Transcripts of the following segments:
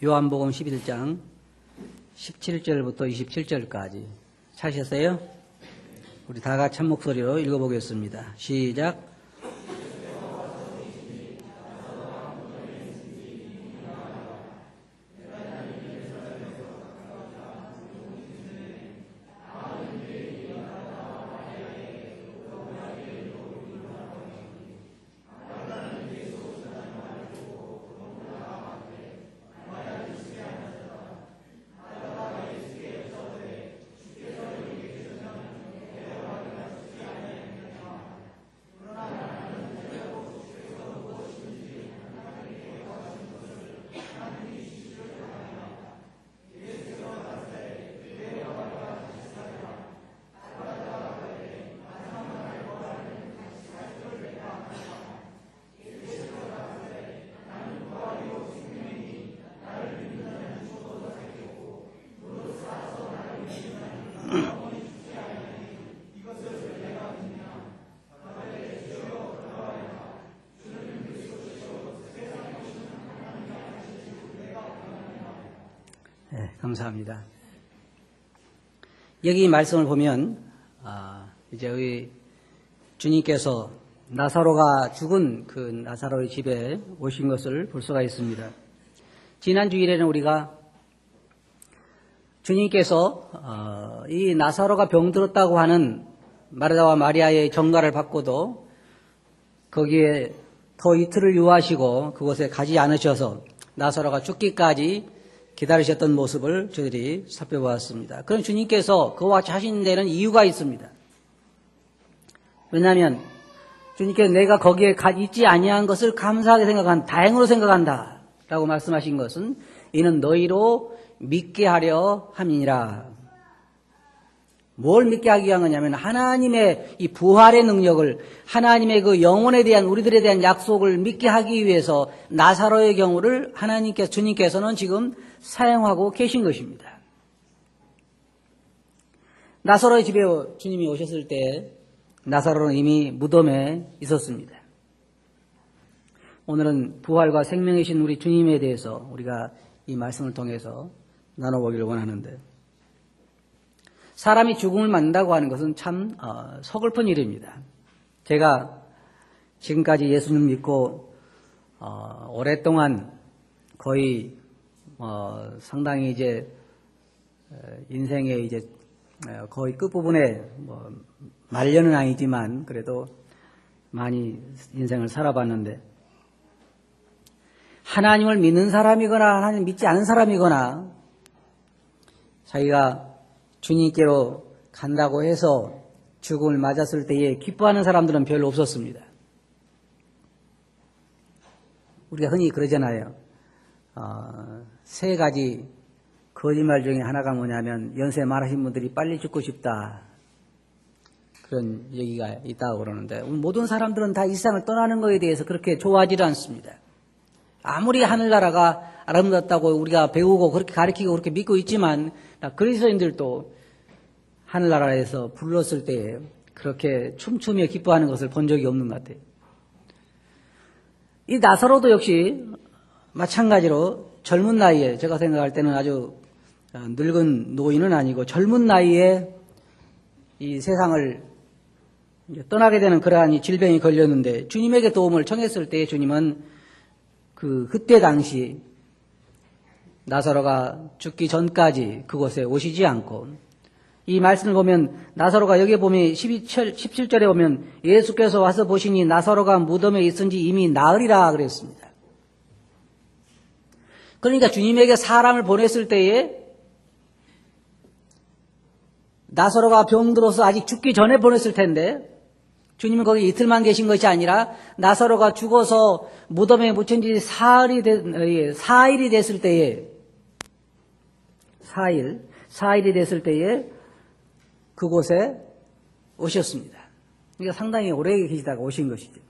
요한복음 11장 17절부터 27절까지 찾으셨어요? 우리 다 같이 한 목소리로 읽어보겠습니다. 시작. 네, 감사합니다. 여기 말씀을 보면 이제 우리 주님께서 나사로가 죽은 그 나사로의 집에 오신 것을 볼 수가 있습니다. 지난 주일에는 우리가 주님께서 이 나사로가 병들었다고 하는 마르다와 마리아의 전가를 받고도 거기에 더 이틀을 유하시고 그곳에 가지 않으셔서 나사로가 죽기까지 기다리셨던 모습을 저희들이 살펴보았습니다. 그럼 주님께서 그와 같이 하신 데는 이유가 있습니다. 왜냐하면 주님께서 내가 거기에 있지 아니한 것을 감사하게 생각한 다행으로 생각한다 라고 말씀하신 것은 이는 너희로 믿게 하려 함이니라. 뭘 믿게 하기 위한 거냐면 하나님의 이 부활의 능력을, 하나님의 그 영혼에 대한 우리들에 대한 약속을 믿게 하기 위해서 나사로의 경우를 주님께서는 지금 사용하고 계신 것입니다. 나사로의 집에 주님이 오셨을 때 나사로는 이미 무덤에 있었습니다. 오늘은 부활과 생명이신 우리 주님에 대해서 우리가 이 말씀을 통해서 나눠보기를 원하는데, 사람이 죽음을 맞는다고 하는 것은 참 서글픈 일입니다. 제가 지금까지 예수님 믿고 오랫동안 거의 상당히 이제 인생의 이제 거의 끝부분에 말년은 아니지만 그래도 많이 인생을 살아봤는데, 하나님을 믿는 사람이거나 하나님 믿지 않은 사람이거나 자기가 주님께로 간다고 해서 죽음을 맞았을 때에 기뻐하는 사람들은 별로 없었습니다. 우리가 흔히 그러잖아요. 세 가지 거짓말 중에 하나가 뭐냐면 연세 많으신 분들이 빨리 죽고 싶다, 그런 얘기가 있다고 그러는데, 모든 사람들은 다 이 세상을 떠나는 것에 대해서 그렇게 좋아하지 않습니다. 아무리 하늘나라가 아름답다고 우리가 배우고 그렇게 가르치고 그렇게 믿고 있지만 그리스도인들도 하늘나라에서 불렀을 때 그렇게 춤추며 기뻐하는 것을 본 적이 없는 것 같아요. 이 나사로도 역시 마찬가지로 젊은 나이에, 제가 생각할 때는 아주 늙은 노인은 아니고 젊은 나이에 이 세상을 떠나게 되는 그러한 이 질병이 걸렸는데, 주님에게 도움을 청했을 때 주님은 그때 당시 나사로가 죽기 전까지 그곳에 오시지 않고, 이 말씀을 보면 나사로가 여기에 보면 17절에 보면 예수께서 와서 보시니 나사로가 무덤에 있은지 이미 나으리라 그랬습니다. 그러니까 주님에게 사람을 보냈을 때에 나사로가 병들어서 아직 죽기 전에 보냈을 텐데, 주님은 거기 이틀만 계신 것이 아니라 나사로가 죽어서 무덤에 묻힌 지 사일이 됐을 때에, 사일이 됐을 때에 그곳에 오셨습니다. 그러니까 상당히 오래 계시다가 오신 것이죠.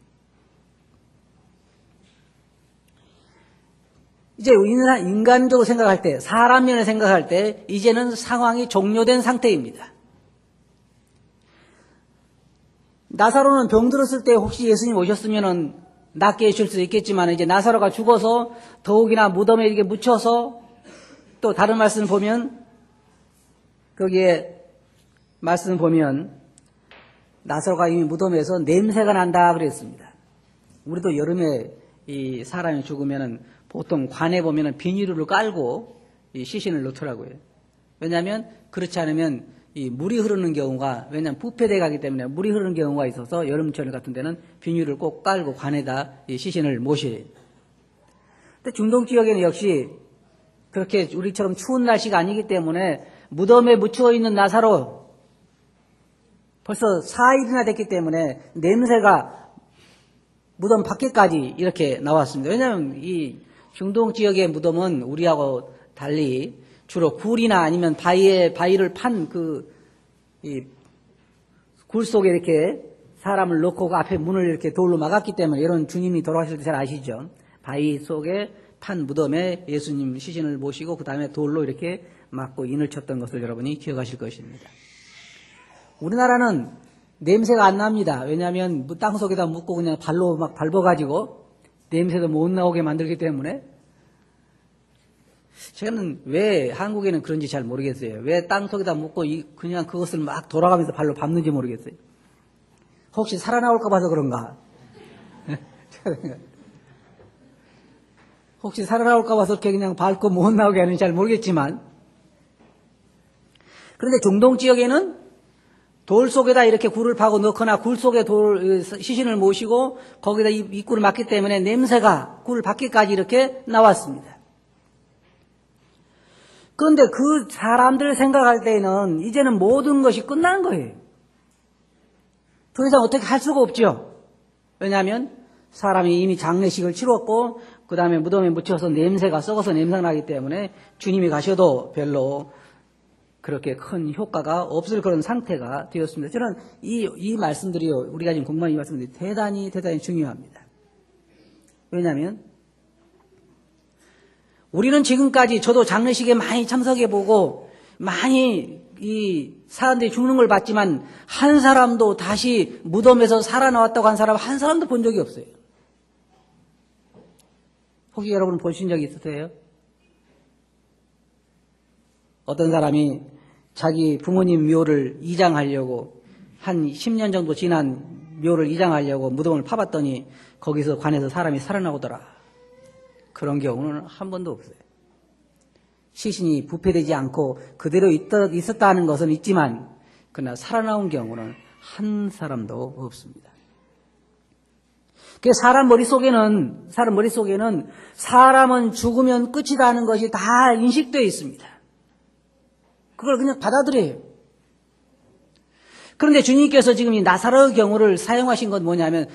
이제 인간적으로 생각할 때, 사람 면에 생각할 때 이제는 상황이 종료된 상태입니다. 나사로는 병들었을 때 혹시 예수님 오셨으면은 낫게 해줄 수 있겠지만 이제 나사로가 죽어서 더욱이나 무덤에 이렇게 묻혀서 또 다른 말씀을 보면 거기에 말씀을 보면 나사로가 이미 무덤에서 냄새가 난다 그랬습니다. 우리도 여름에 이 사람이 죽으면은 보통 관에 보면은 비닐을 깔고 이 시신을 놓더라고요. 왜냐하면 그렇지 않으면 이 물이 흐르는 경우가, 왜냐하면 부패돼 가기 때문에 물이 흐르는 경우가 있어서 여름철 같은 데는 비닐을 꼭 깔고 관에다 이 시신을 모셔요. 근데 중동 지역에는 역시 그렇게 우리처럼 추운 날씨가 아니기 때문에 무덤에 묻혀 있는 나사로 벌써 4일이나 됐기 때문에 냄새가 무덤 밖에까지 이렇게 나왔습니다. 왜냐하면 이 중동 지역의 무덤은 우리하고 달리 주로 굴이나 아니면 바위를 판 굴 속에 이렇게 사람을 넣고 그 앞에 문을 이렇게 돌로 막았기 때문에, 이런 주님이 돌아가실 때 잘 아시죠? 바위 속에 판 무덤에 예수님 시신을 모시고 그 다음에 돌로 이렇게 막고 인을 쳤던 것을 여러분이 기억하실 것입니다. 우리나라는 냄새가 안 납니다. 왜냐하면 땅 속에다 묻고 그냥 발로 막 밟아가지고 냄새도 못 나오게 만들기 때문에. 저는 왜 한국에는 그런지 잘 모르겠어요. 왜 땅 속에다 묻고 그냥 그것을 막 돌아가면서 발로 밟는지 모르겠어요. 혹시 살아나올까 봐서 그런가? 혹시 살아나올까 봐서 이렇게 그냥 밟고 못 나오게 하는지 잘 모르겠지만, 그런데 중동 지역에는 돌 속에다 이렇게 굴을 파고 넣거나 굴 속에 시신을 모시고 거기다 입구를 막기 때문에 냄새가 굴 밖에까지 이렇게 나왔습니다. 그런데 그 사람들 생각할 때는 이제는 모든 것이 끝난 거예요. 더 이상 어떻게 할 수가 없죠. 왜냐하면 사람이 이미 장례식을 치렀고 그 다음에 무덤에 묻혀서 냄새가 썩어서 냄새가 나기 때문에 주님이 가셔도 별로 그렇게 큰 효과가 없을 그런 상태가 되었습니다. 저는 이 말씀들이요, 우리가 지금 공부한 이 말씀들이 대단히 중요합니다. 왜냐하면 우리는 지금까지, 저도 장례식에 많이 참석해보고 많이 이 사람들이 죽는 걸 봤지만 한 사람도 다시 무덤에서 살아나왔다고 한 사람 한 사람도 본 적이 없어요. 혹시 여러분 보신 적이 있으세요? 어떤 사람이 자기 부모님 묘를 이장하려고 한 10년 정도 지난 묘를 이장하려고 무덤을 파봤더니 거기서 관에서 사람이 살아나오더라. 그런 경우는 한 번도 없어요. 시신이 부패되지 않고 그대로 있었다는 것은 있지만 그러나 살아나온 경우는 한 사람도 없습니다. 사람 머릿속에는 사람은 죽으면 끝이다 하는 것이 다 인식되어 있습니다. 그걸 그냥 받아들여요. 그런데 주님께서 지금 이 나사로의 경우를 사용하신 건 뭐냐면,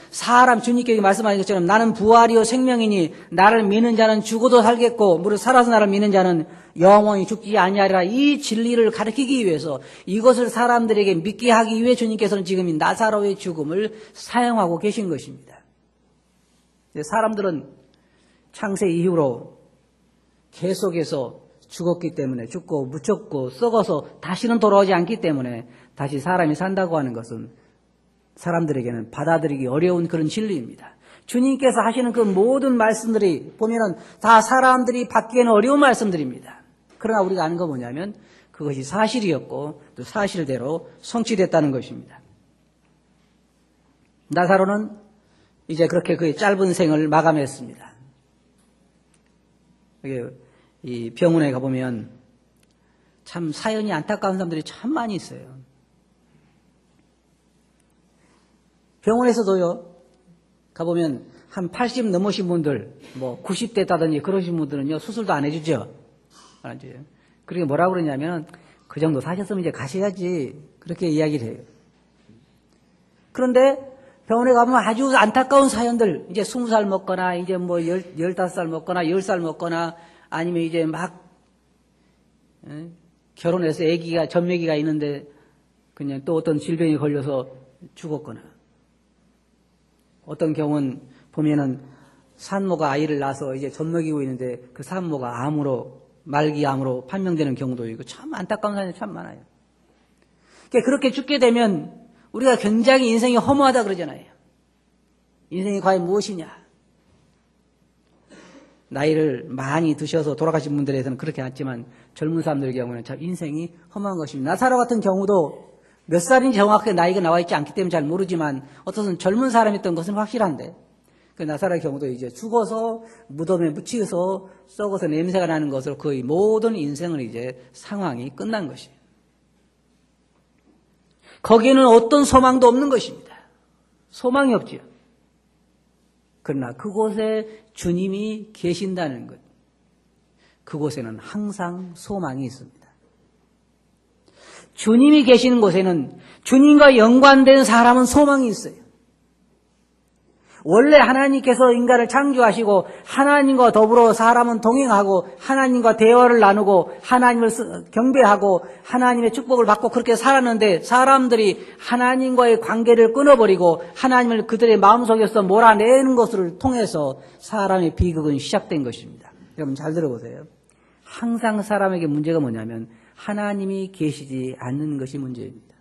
주님께서 말씀하신 것처럼 나는 부활이요 생명이니 나를 믿는 자는 죽어도 살겠고 무릇 살아서 나를 믿는 자는 영원히 죽지 아니하리라, 이 진리를 가르치기 위해서, 이것을 사람들에게 믿게 하기 위해 주님께서는 지금 이 나사로의 죽음을 사용하고 계신 것입니다. 사람들은 창세 이후로 계속해서 죽었기 때문에, 죽고 묻혔고 썩어서 다시는 돌아오지 않기 때문에 다시 사람이 산다고 하는 것은 사람들에게는 받아들이기 어려운 그런 진리입니다. 주님께서 하시는 그 모든 말씀들이 보면은 다 사람들이 받기에는 어려운 말씀들입니다. 그러나 우리가 아는 건 뭐냐면 그것이 사실이었고 또 사실대로 성취됐다는 것입니다. 나사로는 이제 그렇게 그의 짧은 생을 마감했습니다. 이 병원에 가보면 참 사연이 안타까운 사람들이 참 많이 있어요. 병원에서도요, 가보면 한 80 넘으신 분들, 90 됐다든지 그러신 분들은요, 수술도 안 해주죠. 그리고 뭐라고 그러냐면, 그 정도 사셨으면 이제 가셔야지. 그렇게 이야기를 해요. 그런데 병원에 가보면 아주 안타까운 사연들, 이제 20살 먹거나, 이제 15살 먹거나, 10살 먹거나, 아니면 이제 막, 결혼해서 전매기가 있는데, 그냥 또 어떤 질병에 걸려서 죽었거나, 어떤 경우는 보면은 산모가 아이를 낳아서 이제 젖먹이고 있는데 그 산모가 말기암으로 판명되는 경우도 있고, 참 안타까운 사연이 참 많아요. 그렇게 죽게 되면 우리가 굉장히 인생이 허무하다 그러잖아요. 인생이 과연 무엇이냐? 나이를 많이 드셔서 돌아가신 분들에서는 그렇게 않지만 젊은 사람들의 경우는 참 인생이 험한 것입니다. 나사로 같은 경우도 몇 살인지 정확하게 나이가 나와 있지 않기 때문에 잘 모르지만 어떤 젊은 사람이었던 것은 확실한데 그 나사로의 경우도 이제 죽어서 무덤에 묻혀서 썩어서 냄새가 나는 것으로 거의 모든 인생을 이제 상황이 끝난 것이에요. 거기에는 어떤 소망도 없는 것입니다. 소망이 없지요. 그러나 그곳에 주님이 계신다는 것, 그곳에는 항상 소망이 있습니다. 주님이 계시는 곳에는 주님과 연관된 사람은 소망이 있어요. 원래 하나님께서 인간을 창조하시고 하나님과 더불어 사람은 동행하고 하나님과 대화를 나누고 하나님을 경배하고 하나님의 축복을 받고 그렇게 살았는데 사람들이 하나님과의 관계를 끊어버리고 하나님을 그들의 마음속에서 몰아내는 것을 통해서 사람의 비극은 시작된 것입니다. 여러분 잘 들어보세요. 항상 사람에게 문제가 뭐냐면 하나님이 계시지 않는 것이 문제입니다.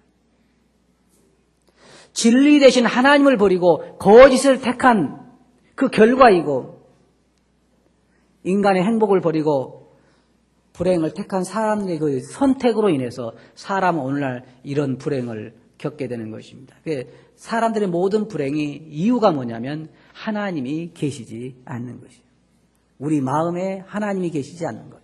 진리 대신 하나님을 버리고 거짓을 택한 그 결과이고 인간의 행복을 버리고 불행을 택한 사람들의 그 선택으로 인해서 사람은 오늘날 이런 불행을 겪게 되는 것입니다. 사람들의 모든 불행이 이유가 뭐냐면 하나님이 계시지 않는 것이에요. 우리 마음에 하나님이 계시지 않는 것.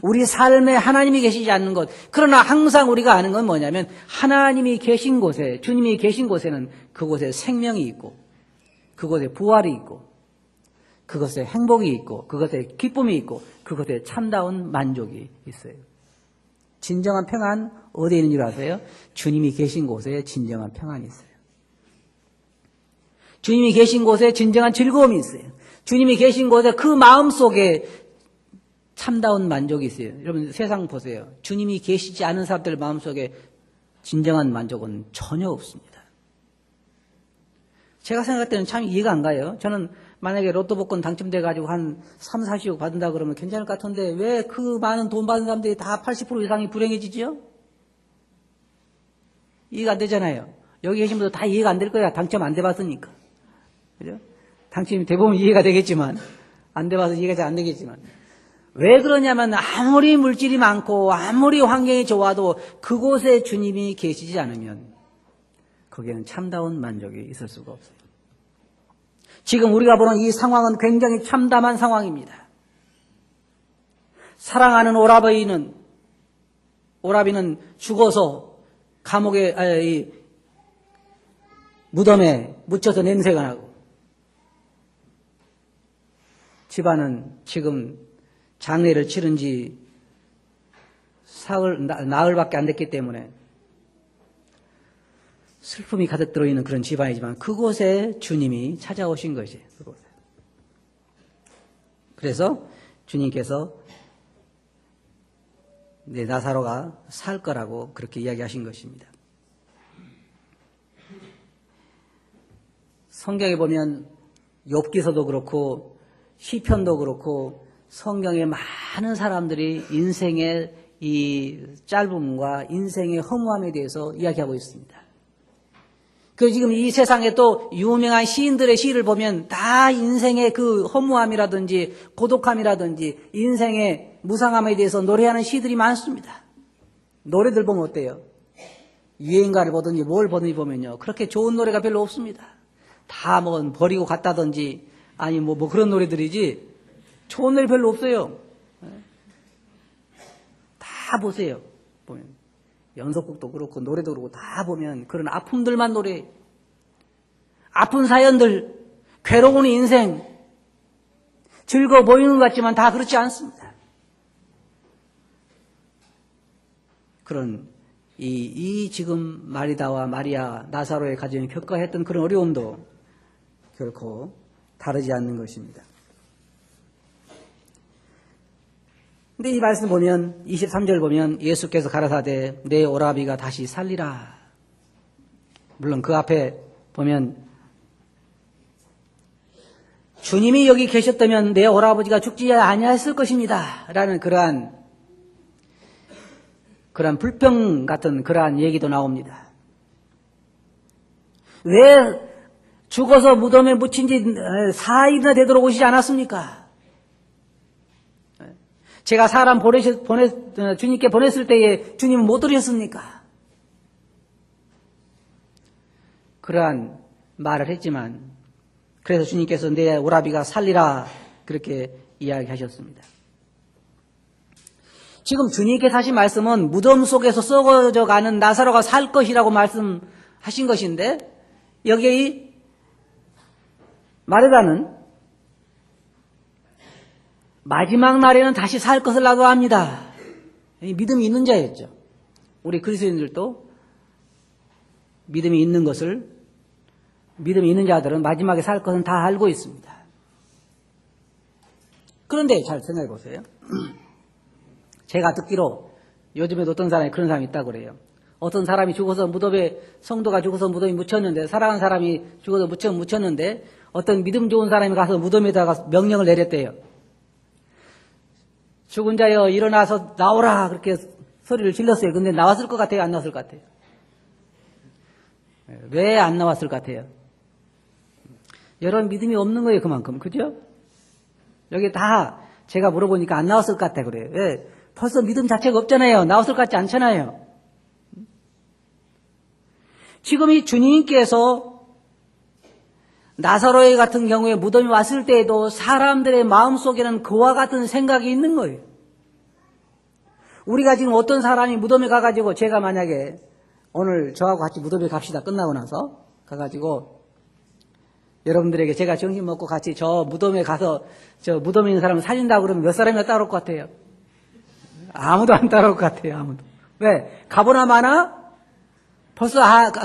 우리 삶에 하나님이 계시지 않는 것. 그러나 항상 우리가 아는 건 뭐냐면 하나님이 계신 곳에, 주님이 계신 곳에는 그곳에 생명이 있고 그곳에 부활이 있고 그것에 행복이 있고 그것에 기쁨이 있고 그것에 참다운 만족이 있어요. 진정한 평안 어디에 있는 줄 아세요? 주님이 계신 곳에 진정한 평안이 있어요. 주님이 계신 곳에 진정한 즐거움이 있어요. 주님이 계신 곳에 그 마음속에 참다운 만족이 있어요. 여러분 세상 보세요. 주님이 계시지 않은 사람들 마음속에 진정한 만족은 전혀 없습니다. 제가 생각할 때는 참 이해가 안 가요. 저는 만약에 로또 복권 당첨돼가지고 한 3, 40억 받는다 그러면 괜찮을 것 같은데 왜 그 많은 돈 받은 사람들이 다 80% 이상이 불행해지죠? 이해가 안 되잖아요. 여기 계신 분들 다 이해가 안 될 거야. 당첨 안 돼봤으니까. 그죠? 당첨이 대부분 이해가 되겠지만 안 돼봐서 이해가 잘 안 되겠지만 왜 그러냐면 아무리 물질이 많고 아무리 환경이 좋아도 그곳에 주님이 계시지 않으면 거기에는 참다운 만족이 있을 수가 없어요. 지금 우리가 보는 이 상황은 굉장히 참담한 상황입니다. 사랑하는 오라비는 죽어서 감옥에 무덤에 묻혀서 냄새가 나고 집안은 지금 장례를 치른 지 나흘밖에 안 됐기 때문에 슬픔이 가득 들어있는 그런 집안이지만 그곳에 주님이 찾아오신 것이에요. 그곳에. 그래서 주님께서 나사로가 살 거라고 그렇게 이야기하신 것입니다. 성경에 보면 욥기서도 그렇고 시편도 그렇고 성경에 많은 사람들이 인생의 이 짧음과 인생의 허무함에 대해서 이야기하고 있습니다. 그 지금 이 세상에 또 유명한 시인들의 시를 보면 다 인생의 그 허무함이라든지 고독함이라든지 인생의 무상함에 대해서 노래하는 시들이 많습니다. 노래들 보면 어때요? 유행가를 보든지 뭘 보든지 보면요. 그렇게 좋은 노래가 별로 없습니다. 다 뭐 버리고 갔다든지 아니 뭐 그런 노래들이지 좋은 노래 별로 없어요. 다 보세요. 보면 연속곡도 그렇고 노래도 그렇고 다 보면 그런 아픔들만 노래. 아픈 사연들, 괴로운 인생, 즐거워 보이는 것 같지만 다 그렇지 않습니다. 그런 이 지금 마리다와 마리아, 나사로의 가정이 겪어야 했던 그런 어려움도 결코 다르지 않는 것입니다. 근데 이 말씀 보면 23절 보면 예수께서 가라사대 내 오라비가 다시 살리라. 물론 그 앞에 보면 주님이 여기 계셨다면 내 오라버지가 죽지 아니했을 것입니다. 라는 그러한 불평 같은 그러한 얘기도 나옵니다. 왜 죽어서 무덤에 묻힌 지 4일이나 되도록 오시지 않았습니까? 제가 사람 주님께 보냈을 때에 주님은 못 들으셨습니까? 그러한 말을 했지만 그래서 주님께서 내 오라비가 살리라 그렇게 이야기하셨습니다. 지금 주님께서 하신 말씀은 무덤 속에서 썩어져 가는 나사로가 살 것이라고 말씀하신 것인데 여기에 마르다는 마지막 날에는 다시 살 것을 나도 압니다. 믿음이 있는 자였죠. 우리 그리스도인들도 믿음이 있는 자들은 마지막에 살 것은 다 알고 있습니다. 그런데 잘 생각해 보세요. 제가 듣기로 요즘에도 어떤 사람이 그런 사람이 있다고 그래요. 어떤 사람이 죽어서 성도가 죽어서 무덤에 묻혔는데, 사랑하는 사람이 죽어서 묻혔는데, 어떤 믿음 좋은 사람이 가서 무덤에다가 명령을 내렸대요. 죽은 자여 일어나서 나오라 그렇게 소리를 질렀어요. 근데 나왔을 것 같아요? 안 나왔을 것 같아요? 왜 안 나왔을 것 같아요? 여러분 믿음이 없는 거예요. 그만큼. 그죠? 여기 다 제가 물어보니까 안 나왔을 것 같아 그래요. 왜? 벌써 믿음 자체가 없잖아요. 나왔을 것 같지 않잖아요. 지금 이 주님께서 나사로의 같은 경우에 무덤에 왔을 때에도 사람들의 마음속에는 그와 같은 생각이 있는 거예요. 우리가 지금 어떤 사람이 무덤에 가가지고 제가 만약에 오늘 저하고 같이 무덤에 갑시다. 끝나고 나서 가가지고 여러분들에게 제가 정신 먹고 같이 저 무덤에 가서 저 무덤에 있는 사람을 살린다고 그러면 몇 사람이나 따라올 것 같아요? 아무도 안 따라올 것 같아요. 아무도. 왜? 가보나 마나 벌써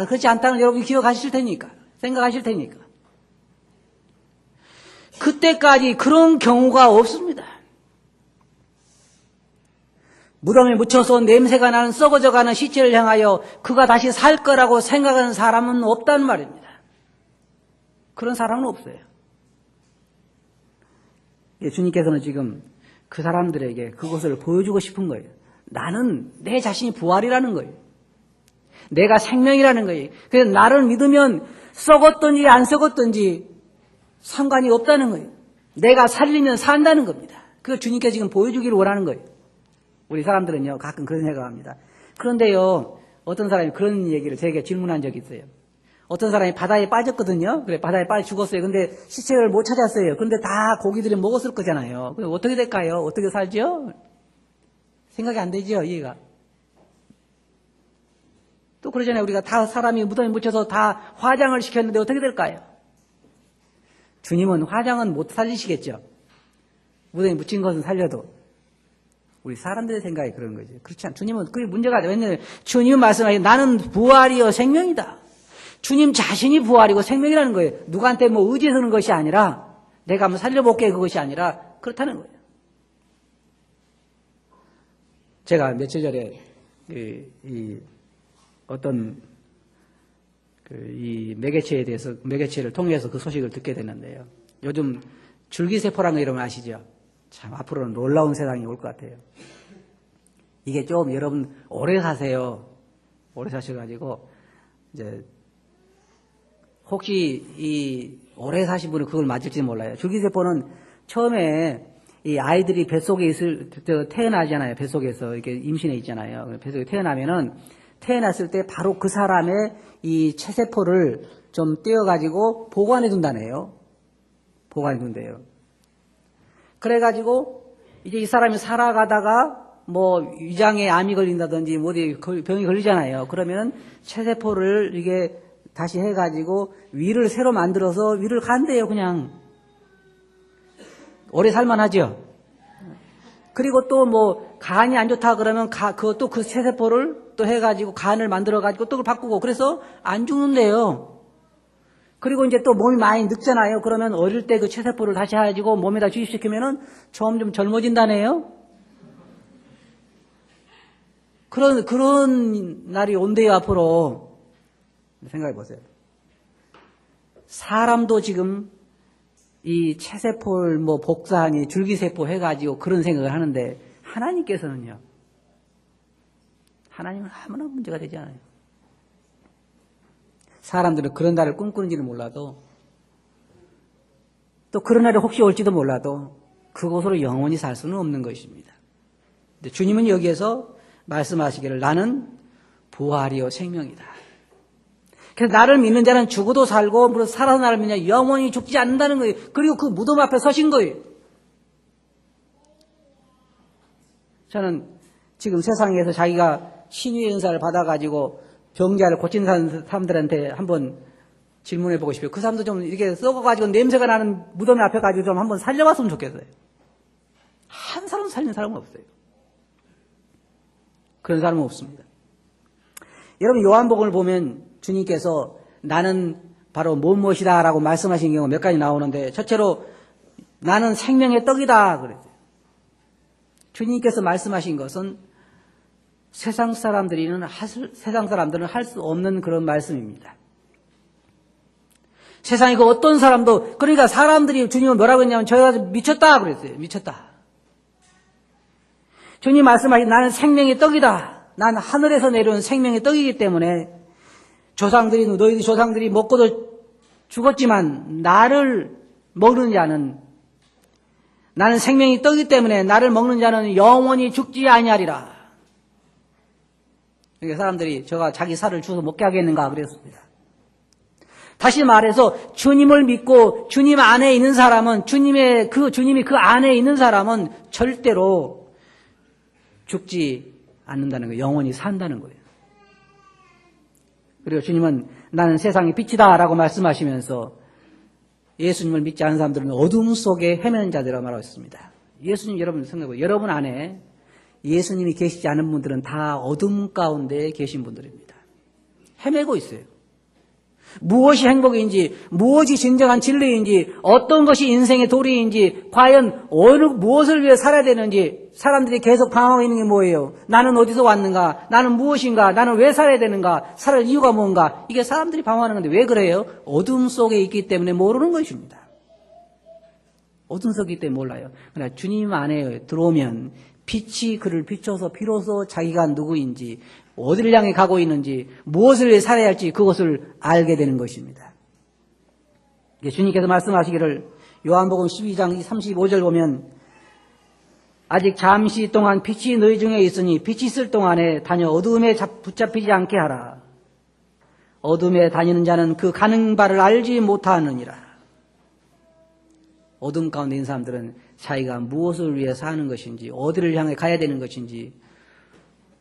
그렇지 않다는 여러분이 기억하실 테니까. 생각하실 테니까. 그때까지 그런 경우가 없습니다. 무덤에 묻혀서 냄새가 나는 썩어져가는 시체를 향하여 그가 다시 살 거라고 생각하는 사람은 없단 말입니다. 그런 사람은 없어요. 주님께서는 지금 그 사람들에게 그것을 보여주고 싶은 거예요. 나는 내 자신이 부활이라는 거예요. 내가 생명이라는 거예요. 그래서 나를 믿으면 썩었든지 안 썩었든지 상관이 없다는 거예요. 내가 살리면 산다는 겁니다. 그걸 주님께서 지금 보여주기를 원하는 거예요. 우리 사람들은요 가끔 그런 생각합니다. 그런데요 어떤 사람이 그런 얘기를 제게 질문한 적이 있어요. 어떤 사람이 바다에 빠졌거든요. 그래 바다에 빠져 죽었어요. 근데 시체를 못 찾았어요. 근데 다 고기들이 먹었을 거잖아요. 그럼 어떻게 될까요? 어떻게 살죠? 생각이 안 되죠, 이해가. 또 그러잖아요. 우리가 다 사람이 무덤에 묻혀서 다 화장을 시켰는데 어떻게 될까요? 주님은 화장은 못 살리시겠죠. 무덤에 묻힌 것은 살려도. 우리 사람들의 생각이 그런 거죠. 그렇지 않아요. 주님은 그게 문제가 아니에요. 왜냐하면 주님 말씀하시고 나는 부활이요 생명이다. 주님 자신이 부활이고 생명이라는 거예요. 누구한테 뭐 의지해서는 것이 아니라 내가 한번 살려볼게 그것이 아니라 그렇다는 거예요. 제가 며칠 전에 어떤 이 매개체에 대해서 매개체를 통해서 그 소식을 듣게 됐는데요. 요즘 줄기세포라는 거 이러면 아시죠? 참 앞으로는 놀라운 세상이 올 것 같아요. 이게 좀 여러분 오래 사세요. 오래 사셔가지고 이제 혹시 이 오래 사신 분은 그걸 맞을지 몰라요. 줄기세포는 처음에 이 아이들이 뱃속에 태어나잖아요. 뱃속에서 이렇게 임신해 있잖아요. 뱃속에 태어나면은 태어났을 때 바로 그 사람의 이 체세포를 좀 떼어가지고 보관해 둔다네요. 보관해 둔대요. 그래가지고 이제 이 사람이 살아가다가 뭐 위장에 암이 걸린다든지 뭐 어디 병이 걸리잖아요. 그러면 체세포를 이게 다시 해가지고 위를 새로 만들어서 위를 간대요. 그냥 오래 살만하죠. 그리고 또 뭐 간이 안 좋다 그러면 그것도 그 체세포를 또 해가지고 간을 만들어가지고 또 그걸 바꾸고 그래서 안 죽는데요. 그리고 이제 또 몸이 많이 늙잖아요. 그러면 어릴 때 그 체세포를 다시 해가지고 몸에다 주입시키면은 점점 젊어진다네요. 그런 날이 온대요, 앞으로. 생각해 보세요. 사람도 지금 이 체세포를 뭐 복사하니 줄기세포 해가지고 그런 생각을 하는데 하나님께서는요. 하나님은 아무나 문제가 되지 않아요. 사람들은 그런 날을 꿈꾸는지는 몰라도 또 그런 날이 혹시 올지도 몰라도 그곳으로 영원히 살 수는 없는 것입니다. 근데 주님은 여기에서 말씀하시기를 나는 부활이요 생명이다. 그래서 나를 믿는 자는 죽어도 살고 무릇 살아서 나를 믿냐 영원히 죽지 않는다는 거예요. 그리고 그 무덤 앞에 서신 거예요. 저는 지금 세상에서 자기가 신유의 은사를 받아가지고 병자를 고친 사람들한테 한번 질문해 보고 싶어요. 그 사람도 좀 이렇게 썩어가지고 냄새가 나는 무덤 앞에 가지고 좀 한번 살려봤으면 좋겠어요. 한 사람 살린 사람은 없어요. 그런 사람은 없습니다. 여러분 요한복음을 보면 주님께서 나는 바로 무엇이다 라고 말씀하신 경우가 몇 가지 나오는데 첫째로 나는 생명의 떡이다 그랬어요. 주님께서 말씀하신 것은 세상 사람들은 할 수 없는 그런 말씀입니다. 세상에 그 어떤 사람도 그러니까 사람들이 주님은 뭐라고 했냐면 저희가 미쳤다 그랬어요. 미쳤다. 주님 말씀하신 나는 생명의 떡이다. 난 하늘에서 내려온 생명의 떡이기 때문에 너희들 조상들이 먹고도 죽었지만 나를 먹는 자는 나는 생명이 떡이기 때문에 나를 먹는 자는 영원히 죽지 아니하리라. 그러니까 사람들이 저가 자기 살을 주워서 먹게 하겠는가 그랬습니다. 다시 말해서 주님을 믿고 주님 안에 있는 사람은 주님이 그 안에 있는 사람은 절대로 죽지 않는다는 거예요. 영원히 산다는 거예요. 그리고 주님은 나는 세상의 빛이다 라고 말씀하시면서 예수님을 믿지 않은 사람들은 어둠 속에 헤매는 자들이라고 말하고 있습니다. 예수님 여러분 생각해보세요. 여러분 안에 예수님이 계시지 않은 분들은 다 어둠 가운데 계신 분들입니다. 헤매고 있어요. 무엇이 행복인지, 무엇이 진정한 진리인지, 어떤 것이 인생의 도리인지, 과연 무엇을 위해 살아야 되는지 사람들이 계속 방황하고 있는 게 뭐예요? 나는 어디서 왔는가? 나는 무엇인가? 나는 왜 살아야 되는가? 살 이유가 뭔가? 이게 사람들이 방황하는 건데 왜 그래요? 어둠 속에 있기 때문에 모르는 것입니다. 어둠 속에 있기 때문에 몰라요. 그러나 주님 안에 들어오면 빛이 그를 비춰서 비로소 자기가 누구인지, 어디를 향해 가고 있는지, 무엇을 위해 살아야 할지 그것을 알게 되는 것입니다. 주님께서 말씀하시기를 요한복음 12장 35절 보면 아직 잠시 동안 빛이 너희 중에 있으니 빛이 있을 동안에 다녀 어둠에 붙잡히지 않게 하라. 어둠에 다니는 자는 그 가는 바를 알지 못하느니라. 어둠 가운데 있는 사람들은 자기가 무엇을 위해 사는 것인지 어디를 향해 가야 되는 것인지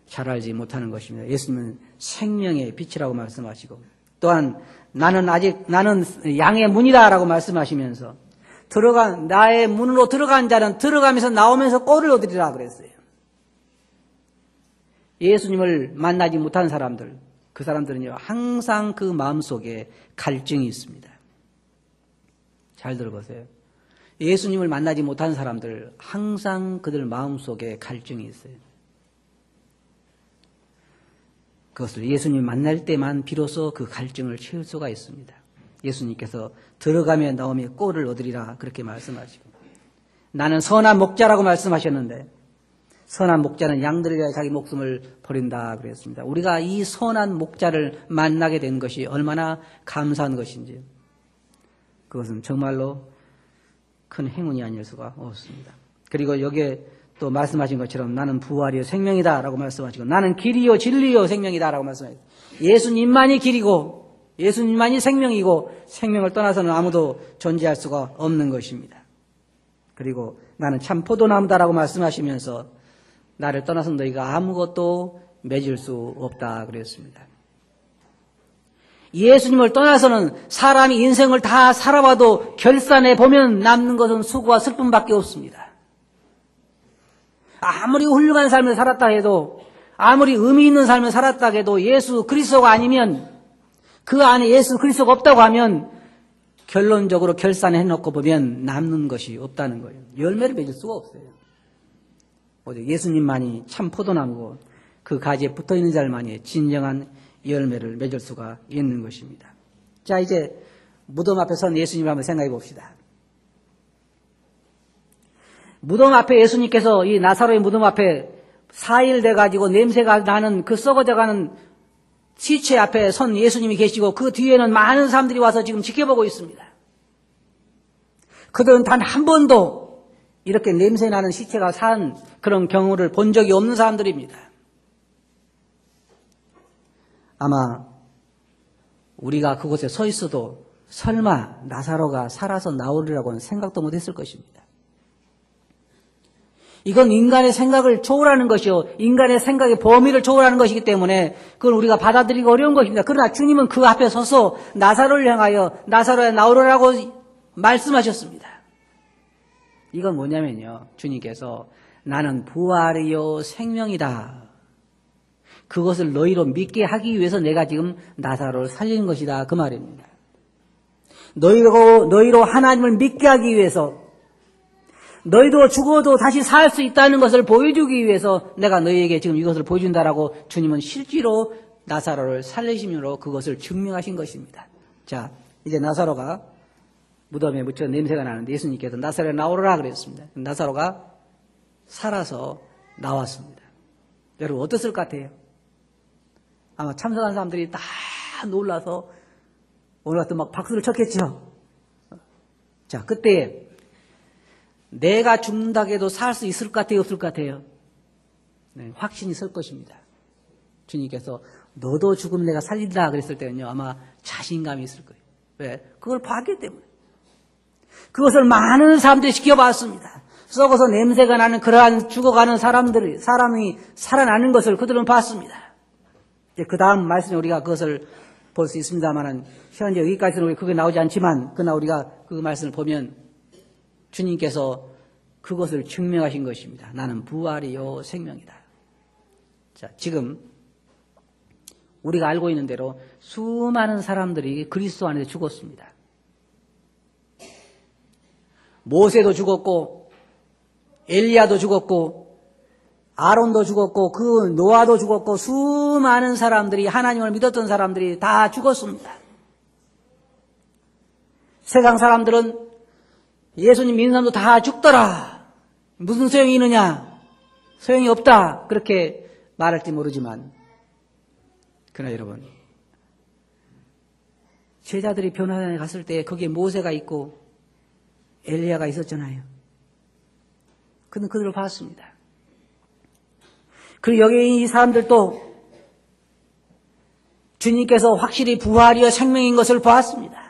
잘 알지 못하는 것입니다. 예수님은 생명의 빛이라고 말씀하시고 또한 나는 양의 문이다라고 말씀하시면서 나의 문으로 들어간 자는 들어가면서 나오면서 꼴을 얻으리라 그랬어요. 예수님을 만나지 못한 사람들, 그 사람들은요 항상 그 마음속에 갈증이 있습니다. 잘 들어보세요. 예수님을 만나지 못한 사람들 항상 그들 마음속에 갈증이 있어요. 그것을 예수님 만날 때만 비로소 그 갈증을 채울 수가 있습니다. 예수님께서 들어가며 나오며 꼴을 얻으리라 그렇게 말씀하시고 나는 선한 목자라고 말씀하셨는데 선한 목자는 양들을 위하여 자기 목숨을 버린다 그랬습니다. 우리가 이 선한 목자를 만나게 된 것이 얼마나 감사한 것인지 그것은 정말로 큰 행운이 아닐 수가 없습니다. 그리고 여기에 또 말씀하신 것처럼 나는 부활이요 생명이다 라고 말씀하시고 나는 길이요 진리요 생명이다 라고 말씀하시고 예수님만이 길이고 예수님만이 생명이고 생명을 떠나서는 아무도 존재할 수가 없는 것입니다. 그리고 나는 참 포도나무다 라고 말씀하시면서 나를 떠나서 너희가 아무것도 맺을 수 없다 그랬습니다. 예수님을 떠나서는 사람이 인생을 다 살아봐도 결산해 보면 남는 것은 수고와 슬픔밖에 없습니다. 아무리 훌륭한 삶을 살았다 해도 아무리 의미 있는 삶을 살았다 해도 예수 그리스도가 아니면 그 안에 예수 그리스도가 없다고 하면 결론적으로 결산해 놓고 보면 남는 것이 없다는 거예요. 열매를 맺을 수가 없어요. 예수님만이 참 포도나무고 그 가지에 붙어있는 자만이 진정한 열매를 맺을 수가 있는 것입니다. 자, 이제 무덤 앞에 선 예수님을 한번 생각해 봅시다. 무덤 앞에 예수님께서 이 나사로의 무덤 앞에 4일 돼가지고 냄새가 나는 그 썩어져가는 시체 앞에 선 예수님이 계시고 그 뒤에는 많은 사람들이 와서 지금 지켜보고 있습니다. 그들은 단 한 번도 이렇게 냄새나는 시체가 산 그런 경우를 본 적이 없는 사람들입니다. 아마 우리가 그곳에 서 있어도 설마 나사로가 살아서 나오리라고는 생각도 못했을 것입니다. 이건 인간의 생각을 초월하는 것이요, 인간의 생각의 범위를 초월하는 것이기 때문에 그걸 우리가 받아들이기 어려운 것입니다. 그러나 주님은 그 앞에 서서 나사로를 향하여 나사로야 나오라고 말씀하셨습니다. 이건 뭐냐면요, 주님께서 나는 부활이요 생명이다. 그것을 너희로 믿게 하기 위해서 내가 지금 나사로를 살리는 것이다, 그 말입니다. 너희로 하나님을 믿게 하기 위해서, 너희도 죽어도 다시 살 수 있다는 것을 보여주기 위해서 내가 너희에게 지금 이것을 보여준다라고 주님은 실제로 나사로를 살리심으로 그것을 증명하신 것입니다. 자, 이제 나사로가 무덤에 묻혀 냄새가 나는데 예수님께서 나사로에 나오라 그랬습니다. 나사로가 살아서 나왔습니다. 여러분 어땠을 것 같아요? 아마 참석한 사람들이 다 놀라서 오늘 같은 막 박수를 쳤겠죠. 자, 그때 내가 죽는다고 해도 살 수 있을 것 같아요, 없을 것 같아요? 네, 확신이 설 것입니다. 주님께서 너도 죽으면 내가 살린다 그랬을 때는요, 아마 자신감이 있을 거예요. 왜? 그걸 봤기 때문에. 그것을 많은 사람들이 지켜봤습니다. 썩어서 냄새가 나는 그러한 죽어가는 사람이 살아나는 것을 그들은 봤습니다. 이제 그 다음 말씀에 우리가 그것을 볼 수 있습니다만은, 현재 여기까지는 우리 그게 나오지 않지만, 그러나 우리가 그 말씀을 보면 주님께서 그것을 증명하신 것입니다. 나는 부활이요 생명이다. 자, 지금 우리가 알고 있는 대로 수많은 사람들이 그리스도 안에서 죽었습니다. 모세도 죽었고, 엘리야도 죽었고, 아론도 죽었고, 그 노아도 죽었고, 수많은 사람들이, 하나님을 믿었던 사람들이 다 죽었습니다. 세상 사람들은 예수님 믿는 사람도 다 죽더라. 무슨 소용이 있느냐? 소용이 없다. 그렇게 말할지 모르지만, 그러나 여러분, 제자들이 변화산에 갔을 때 거기에 모세가 있고 엘리야가 있었잖아요. 그는 그들을 봤습니다. 그리고 여기 이 사람들도 주님께서 확실히 부활이여 생명인 것을 보았습니다.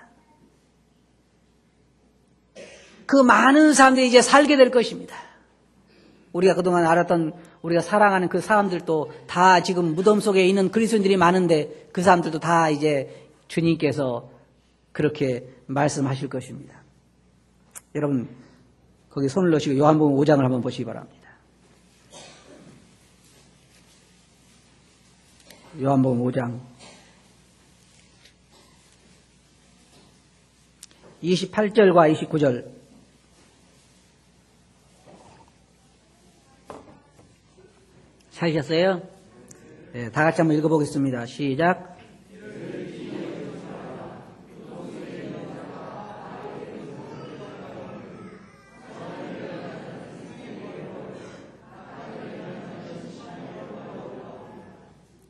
그 많은 사람들이 이제 살게 될 것입니다. 우리가 그동안 알았던, 우리가 사랑하는 그 사람들도 다 지금 무덤 속에 있는 그리스도인들이 많은데 그 사람들도 다 이제 주님께서 그렇게 말씀하실 것입니다. 여러분 거기 손을 넣으시고 요한복음 5장을 한번 보시기 바랍니다. 요한복음 5장 28절과 29절 찾으셨어요? 네, 다 같이 한번 읽어보겠습니다. 시작.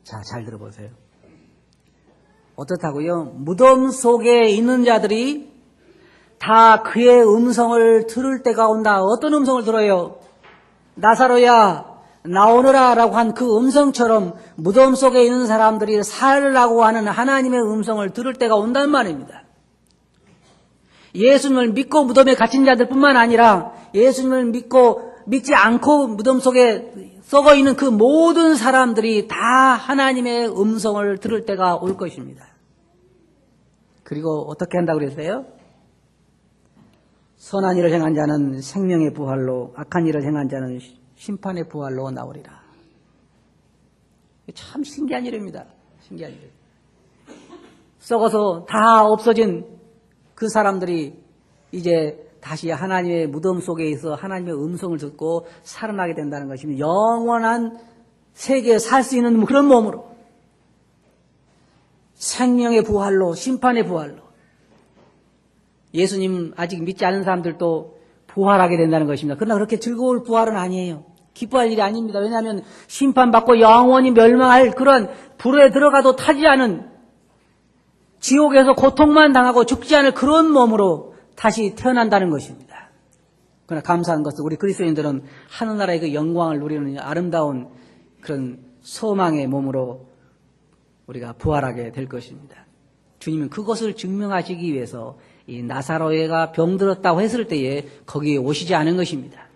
자, 잘 들어보세요. 어떻다고요? 무덤 속에 있는 자들이 다 그의 음성을 들을 때가 온다. 어떤 음성을 들어요? 나사로야 나오너라 라고 한 그 음성처럼 무덤 속에 있는 사람들이 살라고 하는 하나님의 음성을 들을 때가 온단 말입니다. 예수님을 믿고 무덤에 갇힌 자들 뿐만 아니라 예수님을 믿지 않고 무덤 속에 썩어 있는 그 모든 사람들이 다 하나님의 음성을 들을 때가 올 것입니다. 그리고 어떻게 한다고 그랬어요? 선한 일을 행한 자는 생명의 부활로, 악한 일을 행한 자는 심판의 부활로 나오리라. 참 신기한 일입니다. 신기한 일. 썩어서 다 없어진 그 사람들이 이제 다시 하나님의 무덤 속에 있어 하나님의 음성을 듣고 살아나게 된다는 것입니다. 영원한 세계에 살 수 있는 그런 몸으로, 생명의 부활로, 심판의 부활로. 예수님 아직 믿지 않은 사람들도 부활하게 된다는 것입니다. 그러나 그렇게 즐거울 부활은 아니에요. 기뻐할 일이 아닙니다. 왜냐하면 심판받고 영원히 멸망할 그런 불에 들어가도 타지 않은, 지옥에서 고통만 당하고 죽지 않을 그런 몸으로 다시 태어난다는 것입니다. 그러나 감사한 것은 우리 그리스도인들은 하늘나라의 그 영광을 누리는 아름다운 그런 소망의 몸으로 우리가 부활하게 될 것입니다. 주님은 그것을 증명하시기 위해서 이 나사로가 병들었다고 했을 때에 거기에 오시지 않은 것입니다.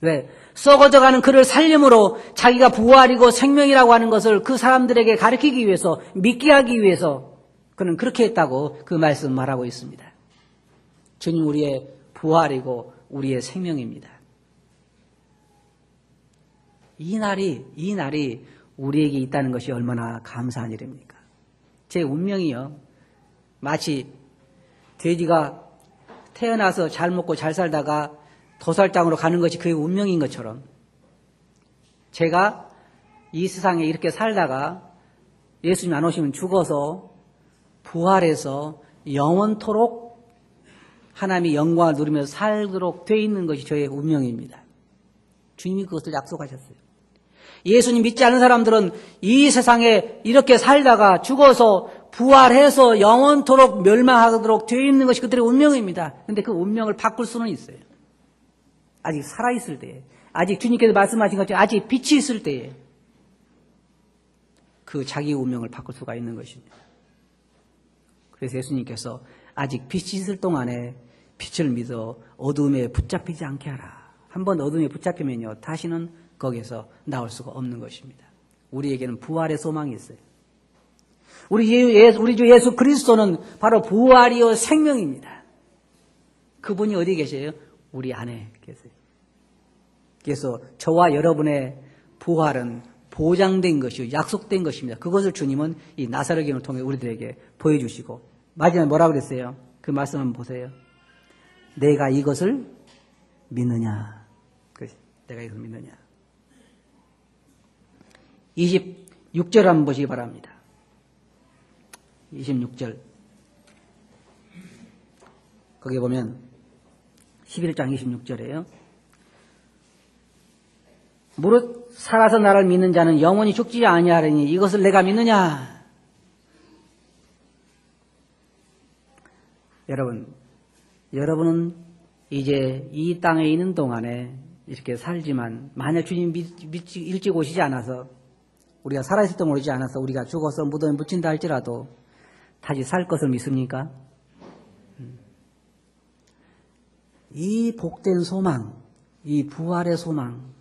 왜? 썩어져가는 그를 살림으로 자기가 부활이고 생명이라고 하는 것을 그 사람들에게 가르치기 위해서, 믿게 하기 위해서 그는 그렇게 했다고 그 말씀 말하고 있습니다. 주님 우리의 부활이고 우리의 생명입니다. 이 날이 우리에게 있다는 것이 얼마나 감사한 일입니까? 제 운명이요. 마치 돼지가 태어나서 잘 먹고 잘 살다가 도살장으로 가는 것이 그의 운명인 것처럼 제가 이 세상에 이렇게 살다가 예수님 안 오시면 죽어서 부활해서 영원토록 하나님의 영광을 누리며 살도록 돼 있는 것이 저의 운명입니다. 주님이 그것을 약속하셨어요. 예수님 믿지 않는 사람들은 이 세상에 이렇게 살다가 죽어서 부활해서 영원토록 멸망하도록 되어 있는 것이 그들의 운명입니다. 그런데 그 운명을 바꿀 수는 있어요. 아직 살아있을 때에, 아직 주님께서 말씀하신 것처럼 아직 빛이 있을 때에 그 자기 운명을 바꿀 수가 있는 것입니다. 그래서 예수님께서 아직 빛이 있을 동안에 빛을 믿어 어둠에 붙잡히지 않게 하라. 한번 어둠에 붙잡히면요 다시는 거기에서 나올 수가 없는 것입니다. 우리에게는 부활의 소망이 있어요. 우리 주 예수 그리스도는 바로 부활이요 생명입니다. 그분이 어디 계세요? 우리 안에 계세요. 그래서 저와 여러분의 부활은 보장된 것이요 약속된 것입니다. 그것을 주님은 이 나사렛경을 통해 우리들에게 보여주시고 마지막에 뭐라고 그랬어요? 그 말씀 한번 보세요. 내가 이것을 믿느냐? 내가 이것을 믿느냐? 26절 한번 보시기 바랍니다. 26절. 거기 보면 11장 26절이에요. 무릇 살아서 나를 믿는 자는 영원히 죽지 아니하리니 이것을 내가 믿느냐? 여러분은 이제 이 땅에 있는 동안에 이렇게 살지만 만약 주님 일찍 오시지 않아서 우리가 살아있을 때 오지 않아서 우리가 죽어서 무덤에 묻힌다 할지라도 다시 살 것을 믿습니까? 이 복된 소망, 이 부활의 소망,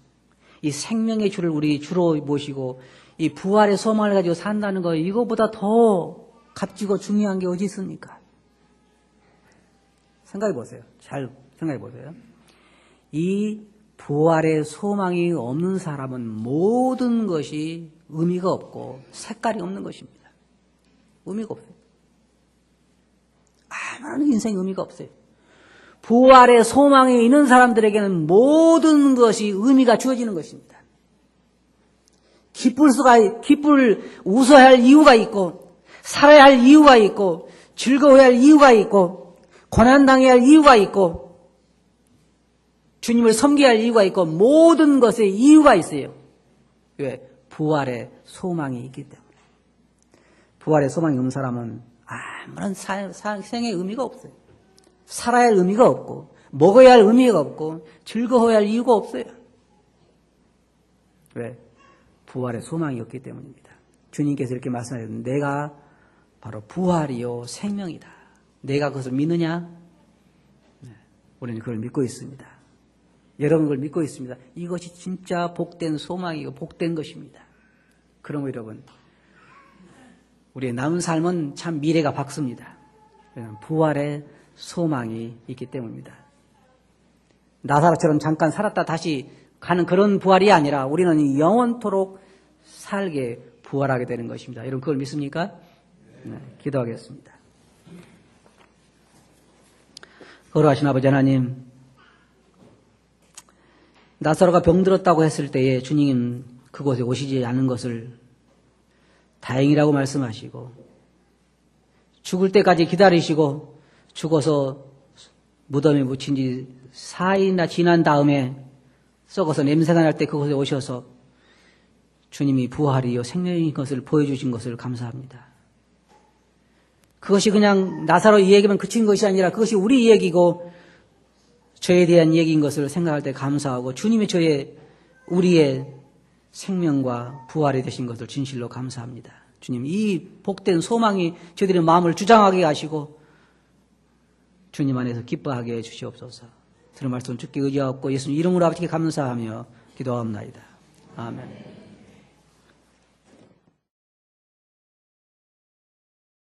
이 생명의 주를 우리 주로 모시고 이 부활의 소망을 가지고 산다는 거 이거보다 더 값지고 중요한 게 어디 있습니까? 생각해 보세요. 잘 생각해 보세요. 이 부활의 소망이 없는 사람은 모든 것이 의미가 없고 색깔이 없는 것입니다. 의미가 없어요. 아무런 인생에 의미가 없어요. 부활의 소망이 있는 사람들에게는 모든 것이 의미가 주어지는 것입니다. 웃어야 할 이유가 있고, 살아야 할 이유가 있고, 즐거워야 할 이유가 있고, 고난당해야 할 이유가 있고, 주님을 섬겨야 할 이유가 있고, 모든 것에 이유가 있어요. 왜? 부활의 소망이 있기 때문에. 부활의 소망이 없는 사람은 아무런 생의 의미가 없어요. 살아야 할 의미가 없고 먹어야 할 의미가 없고 즐거워야 할 이유가 없어요. 왜? 부활의 소망이 없기 때문입니다. 주님께서 이렇게 말씀하셨는데 내가 바로 부활이요 생명이다. 내가 그것을 믿느냐? 우리는 그걸 믿고 있습니다. 여러분 그걸 믿고 있습니다. 이것이 진짜 복된 소망이고 복된 것입니다. 그러므로 여러분 우리의 남은 삶은 참 미래가 밝습니다. 부활의 소망이 있기 때문입니다. 나사로처럼 잠깐 살았다 다시 가는 그런 부활이 아니라 우리는 영원토록 살게 부활하게 되는 것입니다. 여러분 그걸 믿습니까? 네, 기도하겠습니다. 거룩하신 아버지 하나님, 나사로가 병들었다고 했을 때에 주님 그곳에 오시지 않는 것을 다행이라고 말씀하시고 죽을 때까지 기다리시고 죽어서 무덤에 묻힌 지 4일이나 지난 다음에 썩어서 냄새가 날 때 그곳에 오셔서 주님이 부활이요 생명인 것을 보여주신 것을 감사합니다. 그것이 그냥 나사로 이야기만 그친 것이 아니라 그것이 우리 이야기고 저에 대한 얘기인 것을 생각할 때 감사하고 주님이 우리의 생명과 부활이 되신 것을 진실로 감사합니다. 주님, 이 복된 소망이 저희들의 마음을 주장하게 하시고 주님 안에서 기뻐하게 해 주시옵소서. 들은 말씀 주께 의지하옵고 예수님 이름으로 아버지께 감사하며 기도하옵나이다. 아멘.